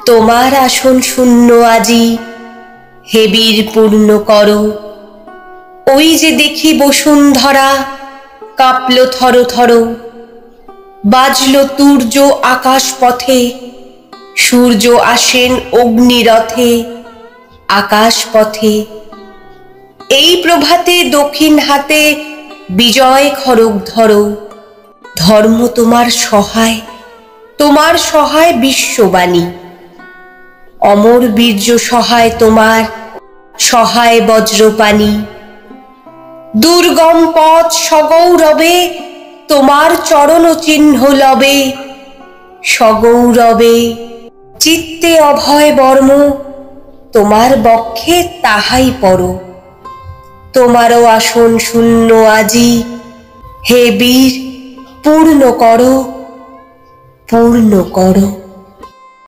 তোমার আসন শূন্য আজি, হে বীর পূর্ণ করো। ওই যে দেখি বসুন্ধরা কাঁপল থর থর, বাজল তুর্য আকাশ পথে, সূর্য আসেন অগ্নিরথে আকাশ পথে। এই প্রভাতে দক্ষিণ হাতে বিজয় খড়গ ধরো, ধর্ম তোমার সহায়, তোমার সহায় বিশ্ববাণী। অমর বীর্য সহায় তোমার, সহায় বজ্রপাণি। দুর্গম পথ সগৌরবে তোমার চরণ চিহ্ন লবে, সগৌরবে চিত্তে অভয় বর্ম তোমার বক্ষে তাহাই পর। তোমারও আসন শূন্য আজি, হে বীর পূর্ণ করো, পূর্ণ করো।